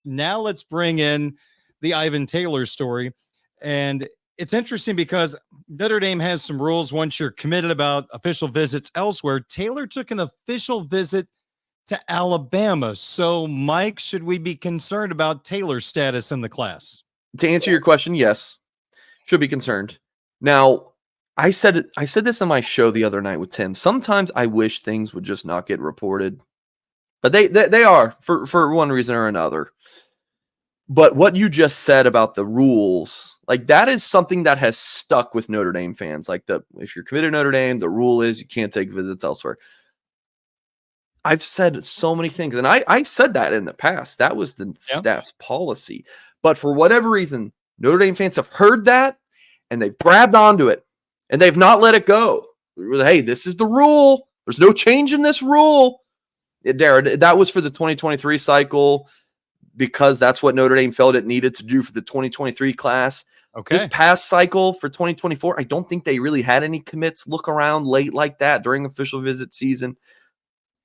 Now let's bring in the Ivan Taylor story. And it's interesting because Notre Dame has some rules once you're committed about official visits elsewhere. Taylor took an official visit to Alabama. So, Mike, should we be concerned about Taylor's status in the class? To answer your question, yes, should be concerned. Now, I said this on my show the other night with Tim. Sometimes I wish things would just not get reported, but they are for one reason or another. But what you just said about the rules, like that is something that has stuck with Notre Dame fans. Like if you're committed to Notre Dame, the rule is you can't take visits elsewhere. I've said so many things, and I said that in the past. That was the staff's policy. But for whatever reason, Notre Dame fans have heard that, and they've grabbed onto it, and they've not let it go. Hey, this is the rule. There's no change in this rule. Darren, that was for the 2023 cycle because that's what Notre Dame felt it needed to do for the 2023 class. Okay. This past cycle for 2024, I don't think they really had any commits look around late like that during official visit season.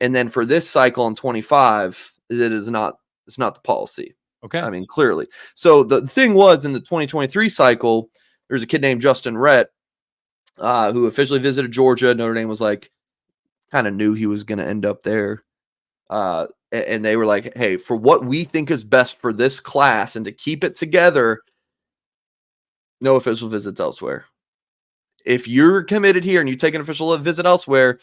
And then for this cycle in 25, it's not the policy. Okay. I mean, clearly. So the thing was in the 2023 cycle, there's a kid named Justin Rhett who officially visited Georgia. Notre Dame was like, kind of knew he was going to end up there. And they were like, hey, for what we think is best for this class and to keep it together, no official visits elsewhere. If you're committed here and you take an official visit elsewhere,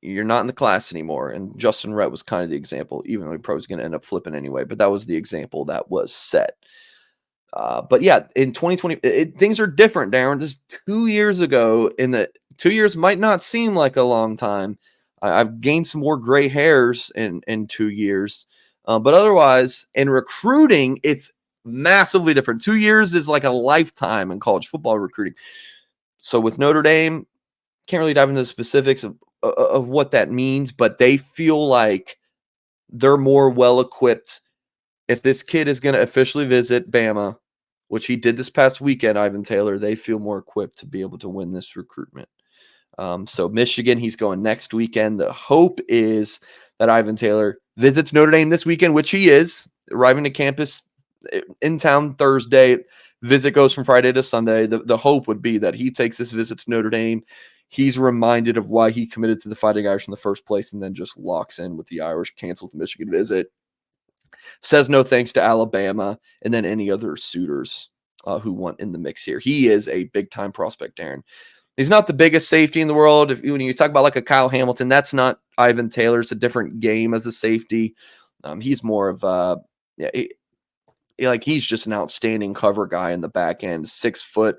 you're not in the class anymore. And Justin Rhett was kind of the example, even though he probably was going to end up flipping anyway. But that was the example that was set. But yeah, in 2020, things are different, Darren. Just 2 years ago, in the 2 years might not seem like a long time. I've gained some more gray hairs in 2 years. But otherwise, in recruiting, it's massively different. 2 years is like a lifetime in college football recruiting. So with Notre Dame, can't really dive into the specifics of what that means, but they feel like they're more well-equipped. If this kid is going to officially visit Bama, which he did this past weekend, Ivan Taylor, they feel more equipped to be able to win this recruitment. So Michigan, he's going next weekend. The hope is that Ivan Taylor visits Notre Dame this weekend, which he is, arriving to campus in town Thursday. Visit goes from Friday to Sunday. The hope would be that he takes this visit to Notre Dame. He's reminded of why he committed to the Fighting Irish in the first place and then just locks in with the Irish, cancels the Michigan visit, says no thanks to Alabama, and then any other suitors who want in the mix here. He is a big-time prospect, Darren. He's not the biggest safety in the world. When you talk about like a Kyle Hamilton, that's not Ivan Taylor. It's a different game as a safety. He's more of he's just an outstanding cover guy in the back end, 6'1.5",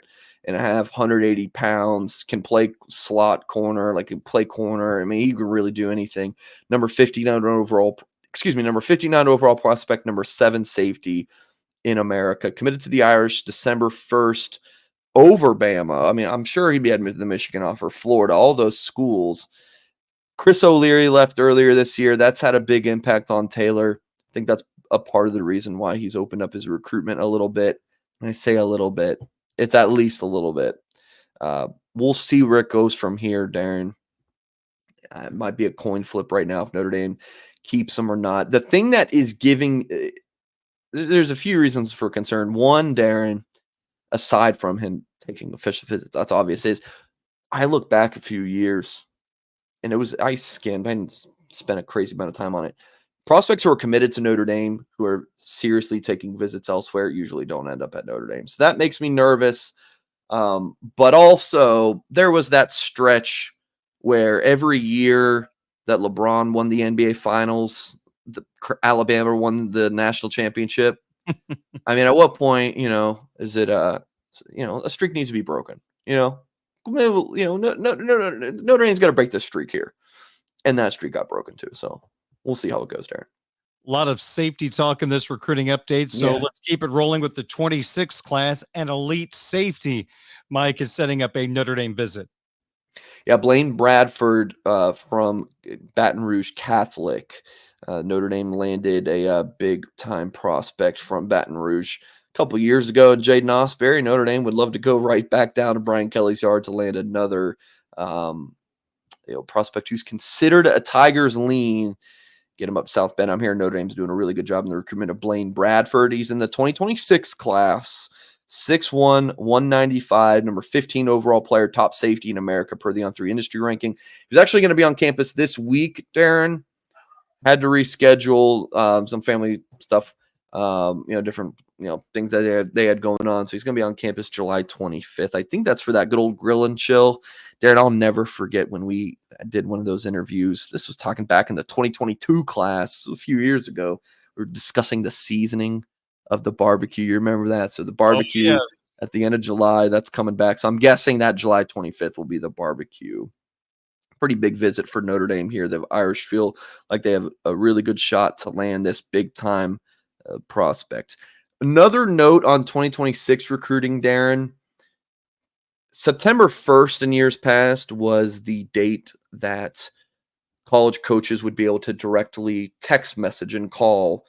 180 pounds, can play slot corner, can play corner. I mean, he can really do anything. Number 59 overall prospect, number 7 safety in America. Committed to the Irish December 1st over Bama. I mean, I'm sure he'd be admitted to the Michigan offer, Florida, all those schools. Chris O'Leary left earlier this year. That's had a big impact on Taylor. I think that's a part of the reason why he's opened up his recruitment a little bit. When I say a little bit, it's at least a little bit. We'll see where it goes from here, Darren. It might be a coin flip right now if Notre Dame keeps him or not. The thing that is giving there's a few reasons for concern. One, Darren, aside from him taking official visits, that's obvious, is I look back a few years and I didn't spend a crazy amount of time on it. Prospects who are committed to Notre Dame, who are seriously taking visits elsewhere, usually don't end up at Notre Dame. So that makes me nervous. But also, there was that stretch where every year that LeBron won the NBA Finals, Alabama won the national championship. I mean, at what point, is it a streak needs to be broken? Notre Dame's got to break this streak here, and that streak got broken too. So we'll see how it goes, Darren. A lot of safety talk in this recruiting update, so let's keep it rolling with the 26th class and elite safety. Mike is setting up a Notre Dame visit. Yeah, Blaine Bradford from Baton Rouge Catholic. Notre Dame landed a big-time prospect from Baton Rouge a couple years ago. Jaden Osbury, Notre Dame would love to go right back down to Brian Kelly's yard to land another prospect who's considered a Tigers lean. get him up South Bend. I'm here. Notre Dame's doing a really good job in the recruitment of Blaine Bradford. He's in the 2026 class, 6'1", 195, number 15 overall player, top safety in America per the On3 industry ranking. He's actually going to be on campus this week, Darren. Had to reschedule some family stuff, different, things that they had going on. So he's going to be on campus July 25th. I think that's for that good old grill and chill. Darren, I'll never forget when we did one of those interviews. This was talking back in the 2022 class a few years ago. We were discussing the seasoning of the barbecue. You remember that? So the barbecue at the end of July, that's coming back. So I'm guessing that July 25th will be the barbecue. Pretty big visit for Notre Dame here. The Irish feel like they have a really good shot to land this big time prospect. Another note on 2026 recruiting, Darren. September 1st in years past was the date that college coaches would be able to directly text message and call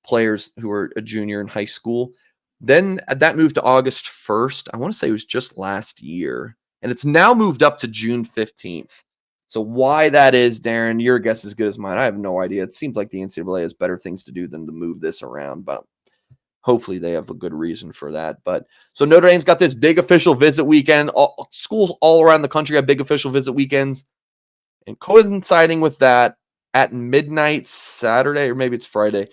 players who are a junior in high school. Then that moved to August 1st. I want to say it was just last year. And it's now moved up to June 15th. So why that is, Darren, your guess is as good as mine. I have no idea. It seems like the NCAA has better things to do than to move this around, but hopefully they have a good reason for that. But so Notre Dame's got this big official visit weekend. Schools all around the country have big official visit weekends. And coinciding with that, at midnight Saturday, or maybe it's Friday,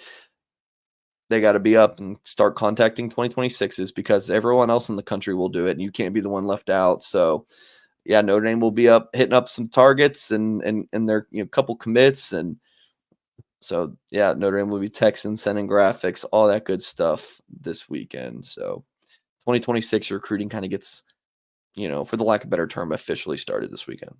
they got to be up and start contacting 2026s because everyone else in the country will do it, and you can't be the one left out. So yeah, Notre Dame will be up hitting up some targets and their couple commits, and so yeah, Notre Dame will be texting, sending graphics, all that good stuff this weekend. So 2026 recruiting kind of gets, for the lack of a better term, officially started this weekend.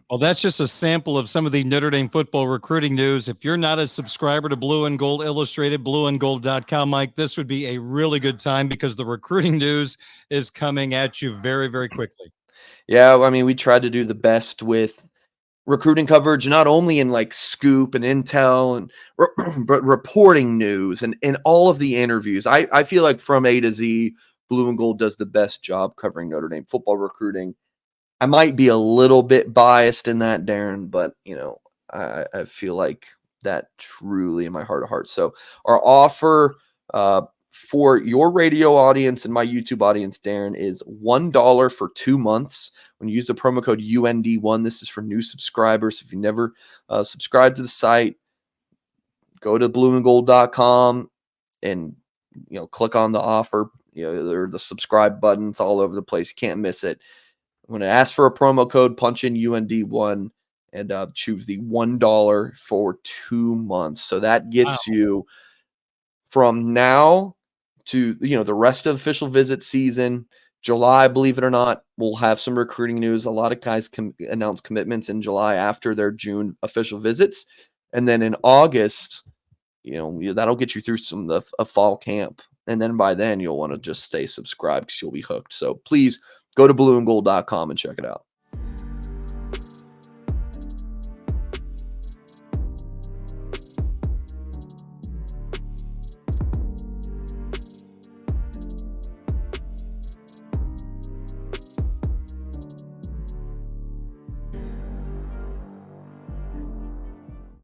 Well, that's just a sample of some of the Notre Dame football recruiting news. If you're not a subscriber to Blue and Gold Illustrated, blueandgold.com, Mike, this would be a really good time because the recruiting news is coming at you very, very quickly. Yeah, I mean, we tried to do the best with recruiting coverage, not only in like scoop and intel and but reporting news and all of the interviews. I feel like from A to Z, Blue and Gold does the best job covering Notre Dame football recruiting. I might be a little bit biased in that, Darren, but I feel like that truly in my heart of hearts. So our offer for your radio audience and my YouTube audience, Darren, is $1 for 2 months. When you use the promo code UND1, this is for new subscribers. If you never subscribe to the site, go to blueandgold.com and click on the offer, or the subscribe button. It's all over the place. You can't miss it. When it asks for a promo code, punch in UND1 and choose the $1 for 2 months. So that gets you from now to the rest of official visit season. July, believe it or not, we'll have some recruiting news. A lot of guys announce commitments in July after their June official visits, and then in August, that'll get you through some of a fall camp, and then by then you'll want to just stay subscribed because you'll be hooked. So please go to blueandgold.com and check it out.